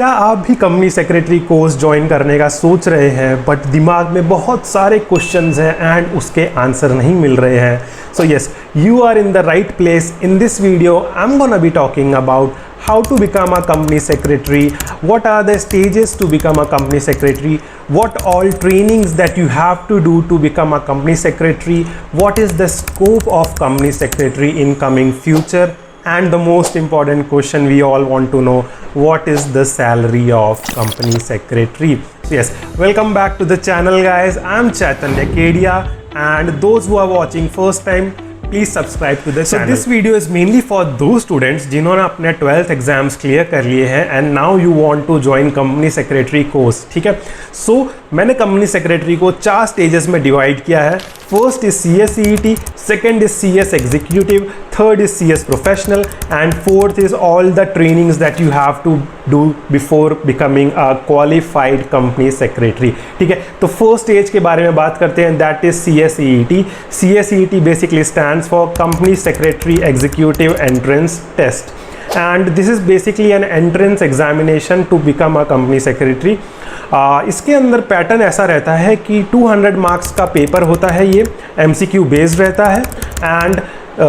क्या आप भी कंपनी सेक्रेटरी कोर्स ज्वाइन करने का सोच रहे हैं बट दिमाग में बहुत सारे क्वेश्चंस हैं एंड उसके आंसर नहीं मिल रहे हैं? So yes, you are in the right place. In this video, I'm gonna be talking about how to become a company secretary, what are the stages to become a company secretary, what all trainings that you have to do to become a company secretary, what is the scope of company secretary in coming future, and the most important question we all want to know, what is the salary of company secretary? So yes, welcome back to the channel guys. I'm Chaitanya Kedia, and those who are watching first time, please subscribe to the channel. So this video is mainly for those students जिन्होंने अपने 12th exams clear कर लिए हैं and now you want to join company secretary course. ठीक है, so मैंने company secretary को 4 stages में divide किया है. First is CS CET, second is CS Executive, third is CS Professional, and fourth is all the trainings that you have to do before becoming a qualified company secretary. ठीक है, तो first stage के बारे में बात करते हैं, that is CS CET. CS CET basically stands for Company Secretary Executive Entrance Test. And this is basically an entrance examination to become a company secretary. इसके अंदर पैटर्न ऐसा रहता है कि 200 मार्क्स का पेपर होता है, ये MCQ बेस्ड रहता है and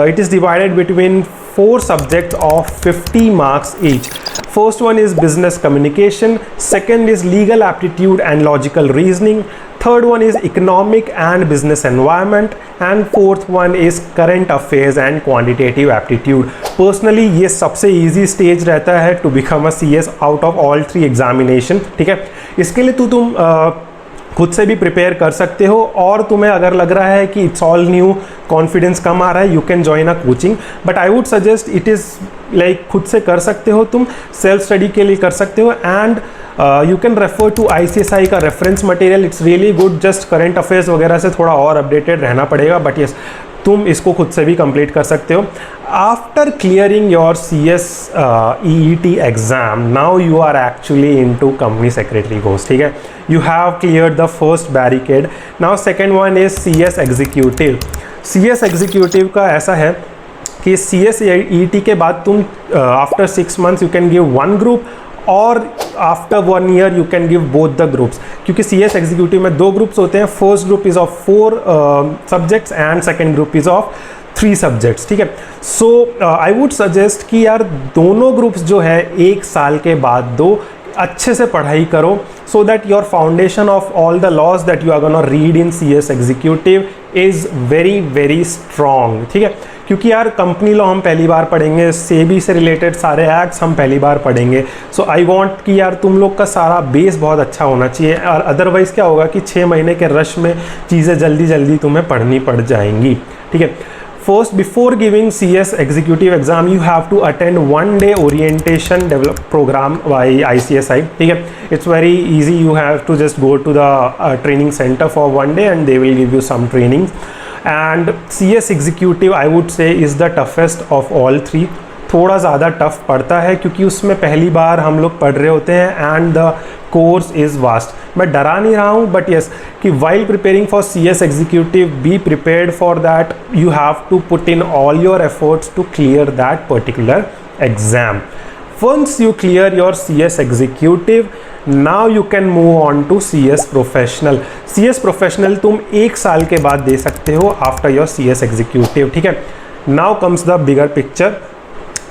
it is divided between 4 subjects of 50 marks each. First one is business communication, second is legal aptitude and logical reasoning, third one is economic and business environment, and fourth one is current affairs and quantitative aptitude. Personally ये सबसे easy stage रहता है to become a CS out of all 3 examination. ठीक है, इसके लिए तुम खुद से भी प्रिपेयर कर सकते हो, और तुम्हें अगर लग रहा है कि इट्स ऑल न्यू, कॉन्फिडेंस कम आ रहा है, you can join a coaching. But I would suggest it is like खुद से कर सकते हो, तुम सेल्फ स्टडी के लिए कर सकते हो. And you can refer to ICSI का reference material, it's really good. Just current affairs वगैरह से थोड़ा और अपडेटेड रहना पड़ेगा, बट यस तुम इसको खुद से भी कंप्लीट कर सकते हो. After clearing your CS EET exam, now you are actually into company secretary course. ठीक है, you have cleared the first barricade. Now second one is CS executive. CS executive का ऐसा है कि CS EET के बाद तुम after 6 months you can give 1 group, और after 1 year you can give both the groups. क्योंकि CS एग्जीक्यूटिव में 2 ग्रुप्स होते हैं. First group is of 4 subjects and second group is of 3 subjects. ठीक है, सो आई वुड सजेस्ट कि यार दोनों ग्रुप्स जो है 1 साल के बाद दो, अच्छे से पढ़ाई करो, so that your foundation of all the laws that you are gonna read in CS executive is very very strong. ठीक है, क्योंकि यार कंपनी लॉ हम पहली बार पढ़ेंगे, सेबी से रिलेटेड सारे एक्ट्स हम पहली बार पढ़ेंगे. सो आई वांट कि यार तुम लोग का सारा बेस बहुत अच्छा होना चाहिए, और अदरवाइज़ क्या होगा कि 6 महीने के रश में चीज़ें जल्दी जल्दी तुम्हें पढ़नी पड़ जाएंगी. ठीक है, First, before giving CS executive exam, you have to attend 1 day orientation develop program by ICSI. ठीक है, it's very easy. You have to just go to the training center for 1 day and they will give you some training. And CS executive, I would say, is the toughest of all 3. थोड़ा ज़्यादा tough पड़ता है क्योंकि उसमें पहली बार हम लोग पढ़ रहे होते हैं and the course is vast. मैं डरा नहीं रहा हूँ, बट यस कि while preparing for CS executive, be prepared for that. You have to put in all your efforts to clear that particular exam. Once you clear your CS executive, now you can move on to CS professional. CS professional तुम 1 साल के बाद दे सकते हो after your CS executive. ठीक है, now comes the bigger picture.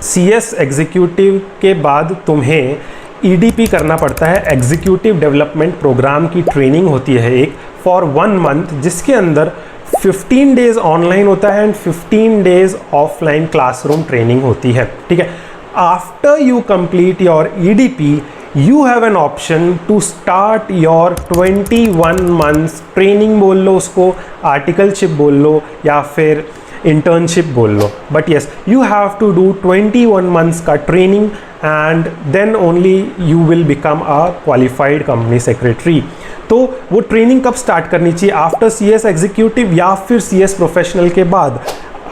CS executive के बाद तुम्हें EDP करना पड़ता है, एग्जीक्यूटिव डेवलपमेंट प्रोग्राम की ट्रेनिंग होती है एक फॉर 1 month, जिसके अंदर 15 days ऑनलाइन होता है and 15 days offline classroom training होती है. ठीक है, after you complete your EDP you have an option to start your 21 months training बोल लो उसको, आर्टिकलशिप बोल लो, या फिर इंटर्नशिप बोल लो. But yes, you have to do 21 months का training and then only you will become a qualified company secretary. तो वो ट्रेनिंग कब स्टार्ट करनी चाहिए, आफ्टर CS एग्जीक्यूटिव या फिर CS प्रोफेशनल के बाद?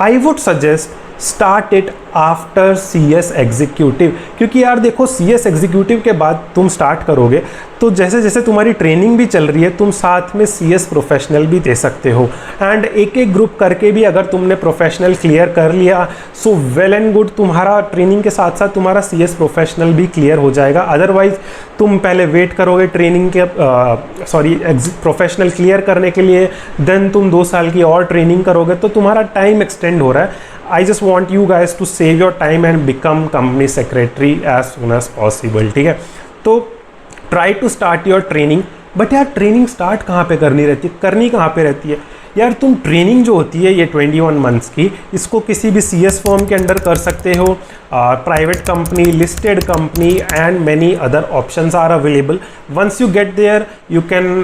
I would suggest start it after CS executive, क्योंकि यार देखो CS एग्जीक्यूटिव के बाद तुम स्टार्ट करोगे तो जैसे जैसे तुम्हारी ट्रेनिंग भी चल रही है तुम साथ में CS प्रोफेशनल भी दे सकते हो, एंड एक एक ग्रुप करके भी अगर तुमने प्रोफेशनल क्लियर कर लिया सो वेल एंड गुड, तुम्हारा ट्रेनिंग के साथ साथ तुम्हारा CS प्रोफेशनल भी क्लियर हो जाएगा। अदरवाइज तुम पहले वेट करोगे ट्रेनिंग के प्रोफेशनल क्लियर करने के लिए, देन तुम 2 साल की और ट्रेनिंग करोगे तो तुम्हारा टाइम एक्सटेंड हो रहा है। I just want you guys to save your time and become company secretary as soon as possible, ठीक है। तो try to start your training, but यार ट्रेनिंग स्टार्ट कहाँ पे करनी रहती है यार, तुम ट्रेनिंग जो होती है ये 21 मंथ्स की, इसको किसी भी CS फर्म के अंडर कर सकते हो, private company, listed company and many other options are available. Once you get there you can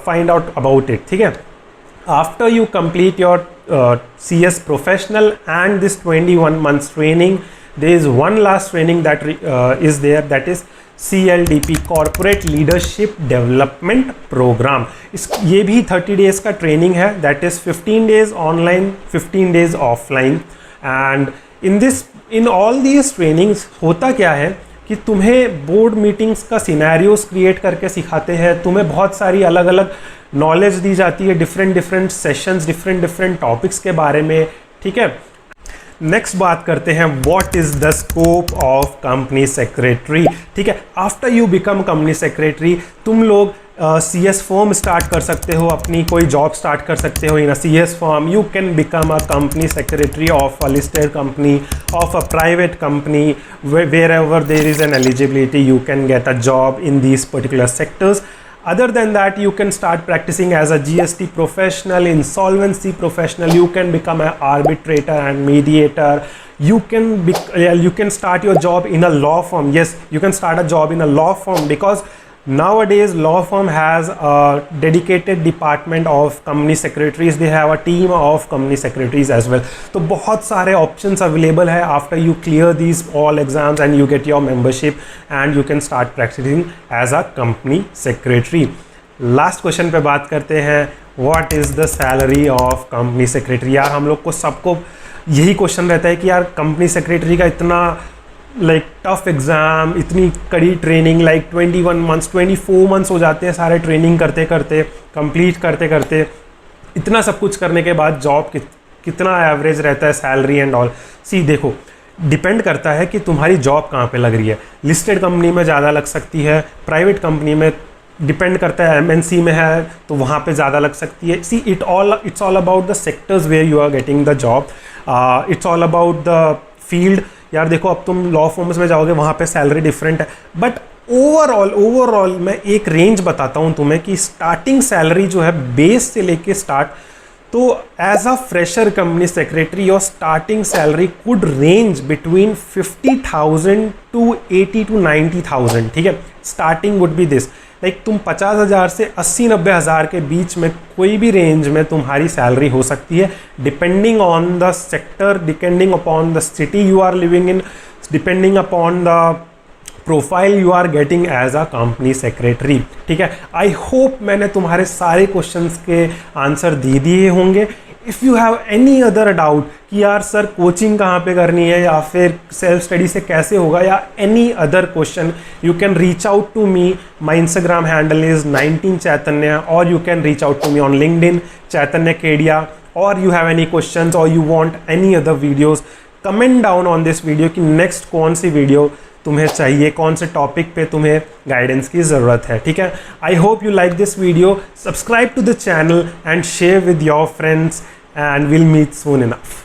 find out about it, ठीक है। After you complete your CS professional and this 21 months training, there is one last training that is there, that is CLDP Corporate Leadership Development Program। ये भी 30 days का training है, that is 15 days online, 15 days offline। and in all these trainings होता क्या है कि तुम्हें board meetings का सिनेरियोस क्रिएट करके सिखाते हैं, तुम्हें बहुत सारी अलग अलग नॉलेज दी जाती है, डिफरेंट सेशंस, डिफरेंट टॉपिक्स के बारे में, ठीक है। नेक्स्ट बात करते हैं what is the scope of company secretary, ठीक है। After you become company secretary तुम लोग CS फॉर्म स्टार्ट कर सकते हो, अपनी कोई जॉब स्टार्ट कर सकते हो in a CS form. You can become a company secretary of a listed company, of a private company, wherever there is an eligibility you can get a job in these particular sectors. Other than that, you can start practicing as a GST professional, insolvency professional. You can become an arbitrator and mediator. You can start your job in a law firm. Yes, you can start a job in a law firm because nowadays law firm has a dedicated department of company secretaries. They have a team of company secretaries as well. तो बहुत सारे options available है after you clear these all exams and you get your membership and you can start practicing as a company secretary. Last question पे बात करते हैं what is the salary of company secretary। यार हम लोग को सबको यही क्वेश्चन रहता है कि यार कंपनी सेक्रेटरी का इतना टफ एग्ज़ाम, इतनी कड़ी ट्रेनिंग, 21 मंथ्स 24 मंथ्स हो जाते हैं सारे ट्रेनिंग करते करते, कंप्लीट करते करते, इतना सब कुछ करने के बाद जॉब कितना एवरेज रहता है सैलरी एंड ऑल। सी देखो, डिपेंड करता है कि तुम्हारी जॉब कहाँ पे लग रही है। लिस्टेड कंपनी में ज़्यादा लग सकती है, प्राइवेट कंपनी में डिपेंड करता है, MNC में है तो वहाँ पे ज़्यादा लग सकती है। See it's all about the sectors where you are getting the job, it's all about the field. यार देखो अब तुम लॉ फॉर्म्स में जाओगे वहाँ पे सैलरी डिफरेंट है, बट ओवरऑल मैं एक रेंज बताता हूँ तुम्हें कि स्टार्टिंग सैलरी जो है बेस से लेके स्टार्ट, तो as a fresher company secretary your starting salary could range between 50,000 to 80 to 90,000, ठीक है। स्टार्टिंग वुड बी दिस, तुम 50,000 से 80-90 हज़ार के बीच में कोई भी रेंज में तुम्हारी सैलरी हो सकती है, depending on the sector, depending upon the city you are living in, depending upon the profile you are getting as a company secretary, ठीक है। आई होप मैंने तुम्हारे सारे क्वेश्चंस के आंसर दे दिए होंगे। If you have any other doubt कि यार सर कोचिंग कहाँ पे करनी है या फिर सेल्फ स्टडी से कैसे होगा, या any other question, you can reach out to me. My Instagram handle is 19 Chaitanya, और you can reach out to me on LinkedIn Chaitanya Kedia, और you have any questions or you want any other videos, comment down on this video कि next कौन सी video तुम्हें चाहिए, कौन से topic पे तुम्हें गाइडेंस की ज़रूरत है, ठीक है। I hope you like this video, subscribe to the channel and share with your friends and will meet soon enough.